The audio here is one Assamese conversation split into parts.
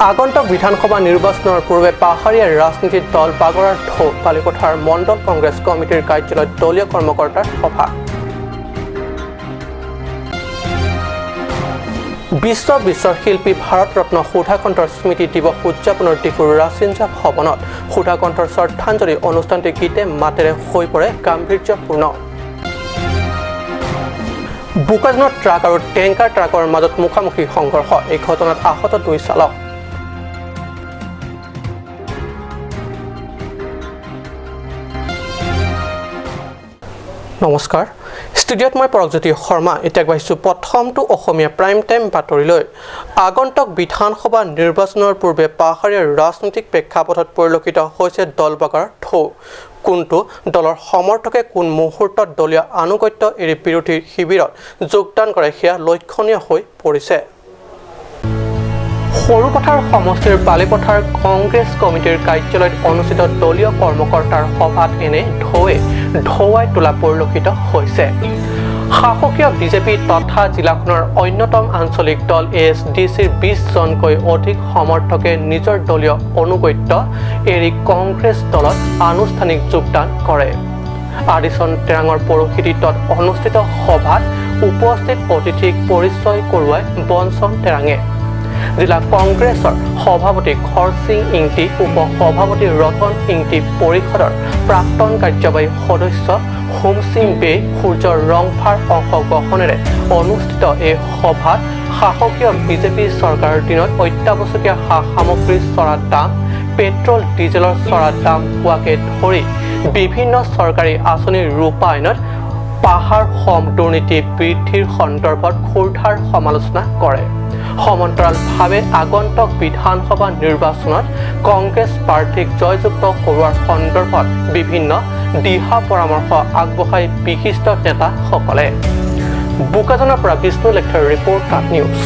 আগন্তুক বিধানসভা নিৰ্বাচনৰ পূৰ্বে পাহাৰীয়া ৰাজনীতিৰ দল বাগৰাৰ ঢৌ বালিপথাৰ মণ্ডল কংগ্ৰেছ কমিটিৰ কাৰ্যালয়ত দলীয় কৰ্মকৰ্তাৰ সভা বিশ্বৰ শিল্পী ভাৰতৰত্ন সুধাকণ্ঠৰ স্মৃতি দিৱস উদযাপনৰ ডিফুৰ ৰাচিঞ্জা ভৱনত সুধাকণ্ঠৰ শ্ৰদ্ধাঞ্জলি অনুষ্ঠানটি গীতে মাতেৰে হৈ পৰে গাম্ভীৰ্যপূৰ্ণ বোকাজানত ট্ৰাক আৰু টেংকাৰ ট্ৰাকৰ মাজত মুখামুখি সংঘৰ্ষ এই ঘটনাত আহত 2 চালক নমস্কাৰ ষ্টুডিঅ'ত মই পৰগজ্যোতি শৰ্মা এতিয়া গৈছো প্ৰথমটো অসমীয়া প্ৰাইম টাইম বাতৰিলৈ আগন্তুক বিধানসভা নিৰ্বাচনৰ পূৰ্বে পাহাৰীয়া ৰাজনৈতিক প্ৰেক্ষাপটত পৰিলক্ষিত হৈছে দলবাগাৰ ঢৌ কোনটো দলৰ সমৰ্থকে কোন মুহূৰ্তত দলীয় আনুগত্য এৰি বিৰোধীৰ শিবিৰত যোগদান কৰে সেয়া লক্ষণীয় হৈ পৰিছে সৰুপথাৰ সমষ্টিৰ বালিপথাৰ কংগ্ৰেছ কমিটিৰ কাৰ্যালয়ত অনুষ্ঠিত দলীয় কৰ্মকৰ্তাৰ সভাত এনে ঢৌৱাই তোলা পৰিলক্ষিত হৈছে শাসকীয় বিজেপি তথা জিলাখনৰ অন্যতম আঞ্চলিক দল এএছডিচিৰ 20 জনকৈ অধিক সমৰ্থকে নিজৰ দলীয় অনুগত্য এৰি কংগ্ৰেছ দলত আনুষ্ঠানিক যোগদান কৰে আদিচন টেৰাঙৰ পৌৰোহিত্যত অনুষ্ঠিত সভাত উপস্থিত অতিথিক পৰিচয় কৰোৱাই বঞ্চন টেৰাঙে জিলা কংগ্ৰেছৰ সভাপতি খৰসিং ইংটি উপসভাপতি ৰতন ইংটি পৰিষদৰ প্ৰাক্তন কাৰ্যবাহী সদস্য হোমসিং বে সূৰ্যৰ ৰংফাৰ অংশগ্ৰহণেৰে অনুষ্ঠিত এই সভাত শাসকীয় বিজেপি চৰকাৰৰ দিনত অত্যাৱশ্যকীয় সামগ্ৰীৰ চৰাৰ দাম পেট্ৰল ডিজেলৰ চৰাৰ দাম হোৱাকে ধৰি বিভিন্ন চৰকাৰী আঁচনিৰ ৰূপায়ণত পাহাৰ সম দুৰ্নীতি বৃদ্ধিৰ সন্দৰ্ভত ক্ষুৰধাৰ সমালোচনা কৰে সমান্তৰালভাৱে আগন্তুক বিধানসভা নিৰ্বাচনত কংগ্ৰেছ প্ৰাৰ্থীক জয়যুক্ত কৰোৱাৰ সন্দৰ্ভত বিভিন্ন দিহা পৰামৰ্শ আগবঢ়াই বিশিষ্ট নেতাসকলে বোকাজানৰ পৰা বিষ্ণু লেখাৰ ৰিপৰ্ট কাট নিউজ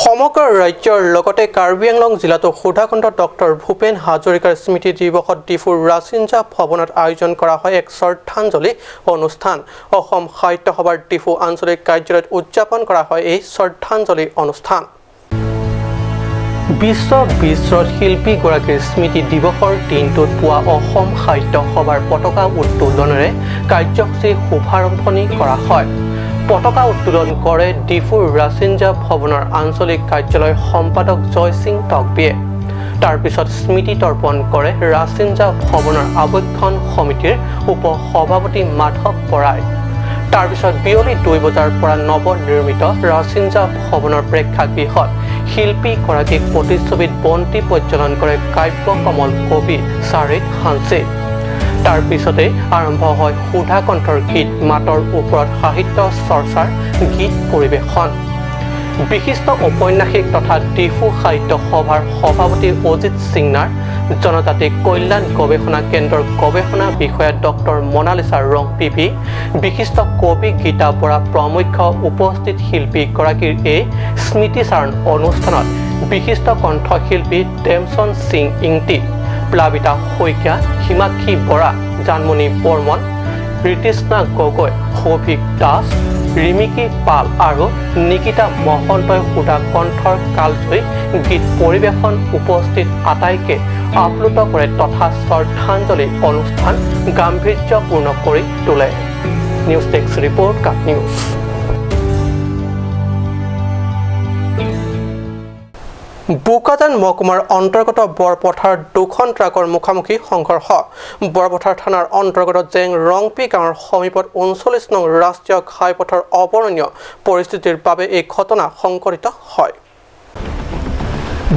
সমগ্ৰ ৰাজ্যৰ লগতে কাৰ্বি আংলং জিলাতো সুধাকণ্ঠ ডক্টৰ ভূপেন হাজৰিকাৰ স্মৃতি দিৱসত ডিফুৰ ৰাচিঞ্জা ভৱনত আয়োজন কৰা হয় এক শ্ৰদ্ধাঞ্জলি অনুষ্ঠান অসম সাহিত্য সভাৰ ডিফু আঞ্চলিক কাৰ্যালয়ত উদযাপন কৰা হয় এই শ্ৰদ্ধাঞ্জলি অনুষ্ঠান বিশ্বত শিল্পীগৰাকীৰ স্মৃতি দিৱসৰ দিনটোত পুৱা অসম সাহিত্য সভাৰ পতাকা উত্তোলনেৰে কাৰ্যসূচী শুভাৰম্ভণি কৰা হয় পতাকা উত্তোলন কৰে ডিফুৰ ৰাচিঞ্জা ভৱনৰ আঞ্চলিক কাৰ্যালয়ৰ সম্পাদক জয় সিং তকবিয়ে তাৰ পিছত স্মৃতি তৰ্পণ কৰে ৰাচিঞ্জা ভৱনৰ আবক্ষণ সমিতিৰ উপসভাপতি মাধৱ বৰাই তাৰ পিছত বিয়লি 2 বজাৰ পৰা নৱনিৰ্মিত ৰাচিঞ্জা ভৱনৰ প্ৰেক্ষাগৃহত শিল্পীগৰাকীক প্ৰতিচ্ছবিত বন্তি প্ৰজ্বলন কৰে কাব্য কমল কবি চাৰিত হানছে তাৰ পিছতে আৰম্ভ হয় সুধাকণ্ঠৰ গীত মাতৰ ওপৰত সাহিত্য চৰ্চাৰ গীত পৰিৱেশন বিশিষ্ট ঔপন্যাসিক তথা ডিফু সাহিত্য সভাৰ সভাপতি অজিত সিংনাৰ জনজাতি কল্যাণ গৱেষণা কেন্দ্ৰৰ গৱেষণা বিষয়া ডক্টৰ মনালিসা ৰংপিভি বিশিষ্ট কবি গীতা বৰা প্ৰমুখ্য উপস্থিত শিল্পীগৰাকীৰ এই স্মৃতিচাৰণ অনুষ্ঠানত বিশিষ্ট কণ্ঠশিল্পী টেমচন সিং ইংটি প্লাবিতা শইকীয়া হিমাক্ষী বৰা জানমণি বৰ্মন ঋতিষ্ণা গগৈ সৌভিক দাস ৰিমিকি পাল আৰু নিকিতা মহন্তই সুধাকণ্ঠৰ কালজয়ী গীত পৰিৱেশন উপস্থিত আটাইকে আপ্লুত কৰে তথা শ্ৰদ্ধাঞ্জলি অনুষ্ঠান গাম্ভীৰ্যপূৰ্ণ কৰি তোলে news desk report cut news Bokajan মহকুমাৰ অন্তৰ্গত বৰপথাৰ 2খন ট্ৰাকৰ মুখামুখি সংঘৰ্ষ বৰপথাৰ থানাৰ অন্তৰ্গত জেং ৰংপি গাঁৱৰ সমীপত 39 নং ৰাষ্ট্ৰীয় ঘাইপথৰ অৱৰ্ণনীয় পৰিস্থিতিৰ বাবে এই ঘটনা সংঘটিত হয়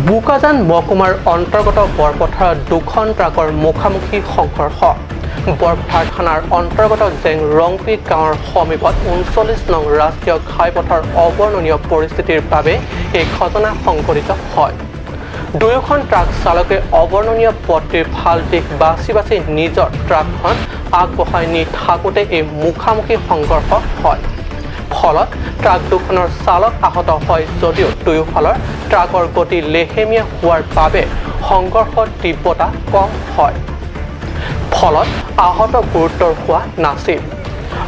বোকাজান মহকুমাৰ অন্তৰ্গত বৰপথাৰ 2খন ট্ৰাকৰ মুখামুখি সংঘৰ্ষ বৰপথাৰ থানাৰ অন্তৰ্গত জেং ৰংপি গাঁৱৰ সমীপত 39 নং ৰাষ্ট্ৰীয় ঘাইপথৰ অৱৰ্ণনীয় পৰিস্থিতিৰ বাবে এই ঘটনা সংঘটিত হয় দুয়োখন ট্ৰাক চালকে অৱৰ্ণনীয় পথটিৰ ভাল দিশ বাছি নিজৰ ট্ৰাকখন আগবঢ়াই নি থাকোঁতে এই মুখামুখি সংঘৰ্ষ হয় ফলত ট্ৰাক দুখনৰ চালক আহত হয় যদিও দুয়োফালৰ ট্ৰাকৰ গতি লেহেমীয়া হোৱাৰ বাবে সংঘৰ্ষৰ তীব্ৰতা কম হয় ফলত আহত গুৰুতৰ হোৱা নাছিল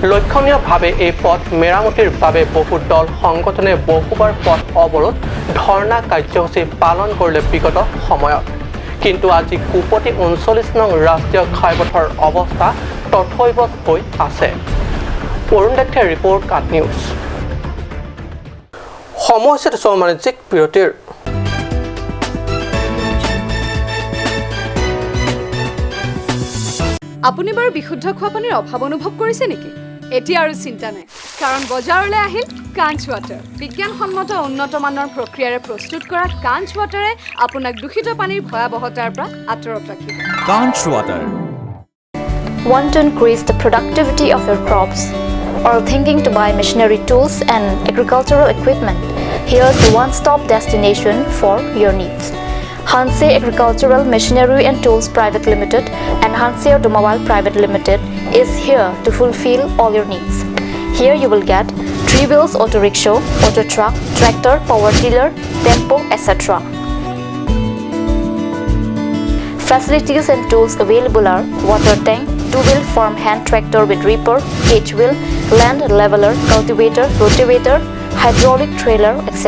লক্ষণীয়ভাৱে এই পথ মেৰামতিৰ বাবে বহু দল সংগঠনে বহুবাৰ পথ অৱৰোধ ধৰ্ণা কাৰ্যসূচী পালন কৰিলে বিগত সময়ত কিন্তু আজি কুপতি 39 নং ৰাষ্ট্ৰীয় ঘাইপথৰ অৱস্থা তথৈবচ হৈ আছে অৰুণ দত্তৰ ৰিপৰ্ট কাট নিউজ সমস্যাটো সামাজিক বিৰতিৰ আপুনি বাৰু বিশুদ্ধ খোৱা পানীৰ অভাৱ অনুভৱ কৰিছে নেকি এতিয়া আৰু চিন্তা নাই কাৰণ বজাৰলৈ আহিল কাঞ্চ ৱাটাৰ বিজ্ঞানসন্মত উন্নত মানৰ প্ৰক্ৰিয়াৰে প্ৰস্তুত কৰা কাঞ্চ ৱাটাৰে আপোনাক দূষিত পানীৰ ভয়াৱহতাৰ পৰা আঁতৰত ৰাখিব কাঞ্চ water Want to increase the productivity of your crops or thinking to buy machinery tools and agricultural equipment? Here's the one-stop destination for your needs. Hanse Agricultural Machinery and Tools Private Limited and Hanse Automobile Private Limited is here to fulfill all your needs. Here you will get 3 wheels auto rickshaw, auto truck, tractor, power tiller, tempo, etc. Facilities and tools available are water tank, 2-wheel farm hand tractor with reaper, H-wheel, land leveler, cultivator, rotavator, hydraulic trailer, etc.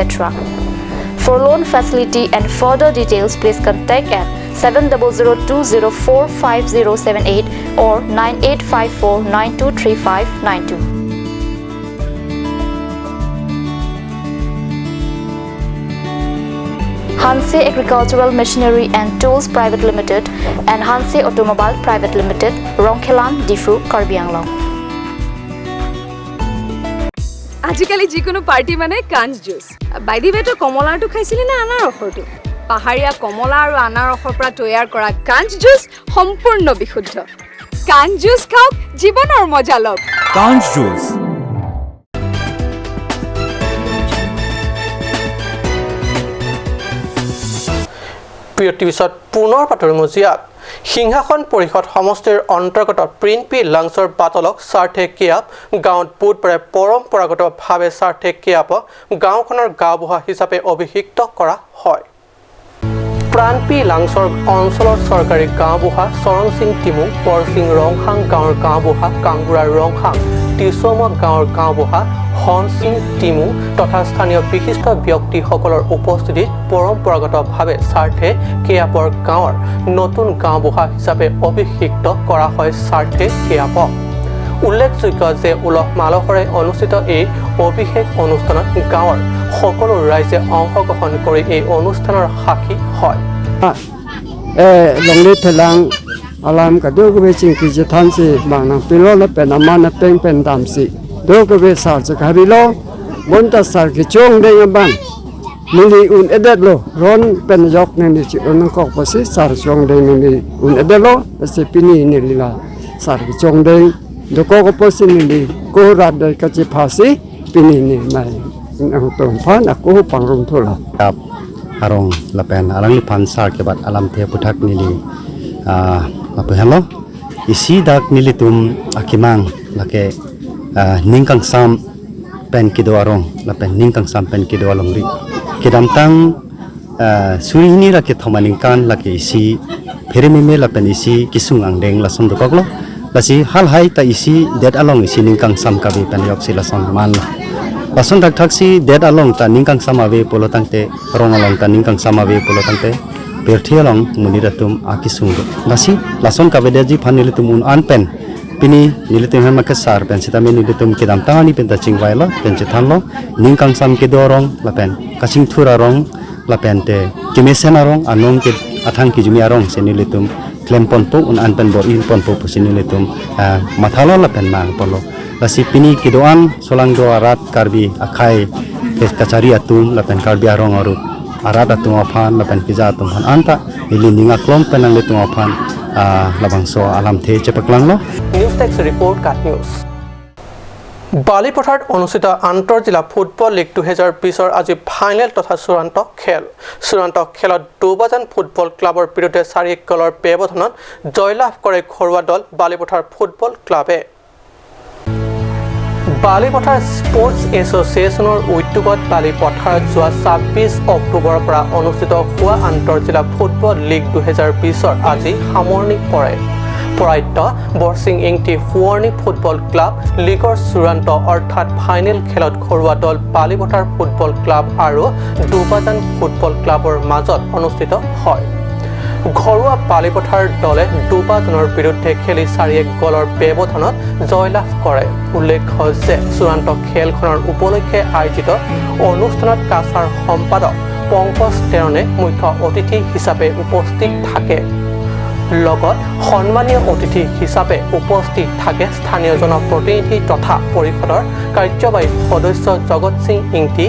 For loan facility and further details, please contact at 7002045078 or 9854923592. Hanse Agricultural Machinery and Tools Private Limited and Hanse Automobile Private Limited, Rongkhelan, Difu, Karbi Anglong. আজিকালি যিকোনো পাৰ্টি মানে কাঞ্চ জুচ বাইদি বেটো কমলাটো খাইছিলি না আনাৰসৰটো পাহাৰীয়া কমলা আৰু আনাৰসৰ পৰা তৈয়াৰ কৰা কাঞ্চ জুচ সম্পূৰ্ণ বিশুদ্ধ কাঞ্চ জুচ খাওক জীৱনৰ মজা লওক কাঞ্চ জুচ বিৰতিৰ পিছত পুনৰ বাতৰি মজিয়াত সিংহাসন পৰিষদ সমষ্টিৰ অন্তৰ্গত প্ৰিন্সপি লাংছৰ বাতলক সাৰ্থে কিয়াপ গাঁৱত বুধবাৰে পৰম্পৰাগতভাৱে সাৰ্থে কিয়াপক গাঁওখনৰ গাঁওবুঢ়া হিচাপে অভিষিক্ত কৰা হয় প্ৰাণপি লাংছৰ অঞ্চলৰ চৰকাৰী গাঁওবুঢ়া চৰণ সিং টিমু পৰসিং ৰংহাং গাঁৱৰ গাঁওবুঢ়া কাংগুৰা ৰংহাং টিছম গাঁৱৰ গাঁওবুঢ়া হন সিং টিমু তথা স্থানীয় বিশিষ্ট ব্যক্তিসকলৰ উপস্থিতিত পৰম্পৰাগতভাৱে সাৰ্থে কিয়াপৰ গাঁৱৰ নতুন গাঁওবুঢ়া হিচাপে অভিষিক্ত কৰা হয় সাৰ্থে কিয়াপক উল্লেখযোগ্য যে উলহ মালহৰে অনুষ্ঠিত এই অভিষেক অনুষ্ঠানত গাঁৱৰ সকলো ৰাইজে অংশগ্ৰহণ কৰি এই অনুষ্ঠানৰ সাক্ষী হয় লংলি থেলাং alam ka do be ching ki je than si bang nang pilo na pen ama na peng pen dam si do ko be sar che ka bi lo mon ta sar ki chong de bang mili un edet lo ron pen yok ne ni chi on ko pa si sar chong de ni un edet lo se pini ni la sar ki chong de do ko po si ni ko ra de ka chi pha si pini ni mai ang tong phan a ko pang rum tho la ap arong lapen alang li phan sar ke bat alam the puthak ni li apa hello isi dak nilitum akimang lake ningkang sam pen kido arong lapen ningkang sam pen kido alongri kidam tang suri ni lake thomaningkan lake isi pherememe lapen isi kisung angdeng lasom dokoklo lasi hal hai ta isi det along isi ningkang sam kabe pen yok sila son man lason dak thaksi det along ta ningkang sam ave polotangte rong along ta ningkang sam ave polotangte perthialong muniratum akisung nasi lason kabedaji phanilitum un anpen pini nilitum hamakasar pen sitame nilitum kidam tangani pen ta chingwaila pen chithanlo ningkang sam ke dorong lapen kasing thura rong lapen te kimesena rong anong ke athang ki jumi arong senilitum klempon po un anpen bo in pon po senilitum mathalo lapen mang polo lasi pini kidoan solang do arat karbi akhai ke kachari atum lapen karbi arong aru arada tunga phan lapan pizza tum phan anta ili ninga klom penang le tunga phan labang so alam the chepaklang lo news text report cut news বালিপথাৰত অনুষ্ঠিত আন্তঃ জিলা ফুটবল লীগ 2020 আজি ফাইনেল তথা চূড়ান্ত খেলত দুবাজান ফুটবল ক্লাবৰ বিৰুদ্ধে 4 গলৰ ব্যৱধানত জয়লাভ কৰে ঘৰুৱা দল বালিপথাৰ ফুটবল ক্লাবে বালিপথাৰ স্পৰ্টছ এছ'চিয়েশ্যনৰ উদ্যোগত বালিপথাৰত যোৱা 26 অক্টোবৰৰ পৰা অনুষ্ঠিত হোৱা আন্তঃ জিলা ফুটবল লীগ 2020 আজি সামৰণি পৰে পৰাইত্য বৰছিং ইংটি ফুৱৰ্ণি ফুটবল ক্লাব লীগৰ চূড়ান্ত অৰ্থাৎ ফাইনেল খেলত ঘৰুৱা দল বালিপথাৰ ফুটবল ক্লাব আৰু দুবাজান ফুটবল ক্লাবৰ মাজত অনুষ্ঠিত হয় ঘৰুৱা বালিপথাৰ দলে দুবাজানৰ বিৰুদ্ধে খেলি 4-1 গলৰ ব্যৱধানত জয়লাভ কৰে উল্লেখ্য যে চূড়ান্ত খেলখনৰ উপলক্ষে আয়োজিত অনুষ্ঠানত কাছাৰ সম্পাদক পংকজ তেৰণে মুখ্য অতিথি হিচাপে উপস্থিত থাকে লগত সন্মানীয় অতিথি হিচাপে উপস্থিত থাকে স্থানীয় জনপ্ৰতিনিধি তথা পৰিষদৰ কাৰ্যবাহী সদস্য জগত সিং ইংটি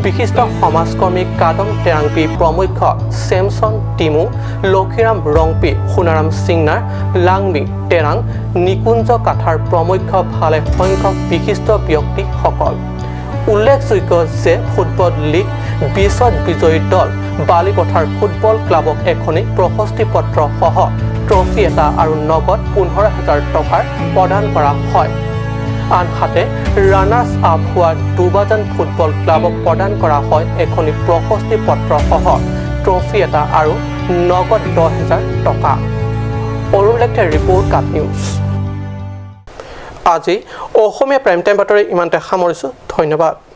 বিশিষ্ট সমাজকৰ্মী কাদম টেৰাংপি প্ৰমুখ চেমছন টিমু লক্ষীৰাম ৰংপি সোণাৰাম সিংনাৰ লাংমি টেৰাং নিকুঞ্জ কাঠাৰ প্ৰমুখ ভালে সংখ্যক বিশিষ্ট ব্যক্তিসকল উল্লেখযোগ্য যে ফুটবল লীগ 20ত বিজয়ী দল বালিপথাৰ ফুটবল ক্লাবক এখনি প্ৰশস্তি পত্ৰ সহ ট্ৰফি এটা আৰু নগদ 15,000 টকাৰ প্ৰদান কৰা হয় আনহাতে ৰানাৰ্ছ আপ হোৱা দুবাজান ফুটবল ক্লাবক প্ৰদান কৰা হয় এখনি প্ৰশস্তি পত্ৰ সহ ট্ৰফি এটা আৰু নগদ 10,000 টকা অৰুলেখে ৰিপৰ্ট কাট নিউজ আজি অসমীয়া প্ৰাইম টাইম বাতৰি ইমানতে সামৰিছোঁ ধন্যবাদ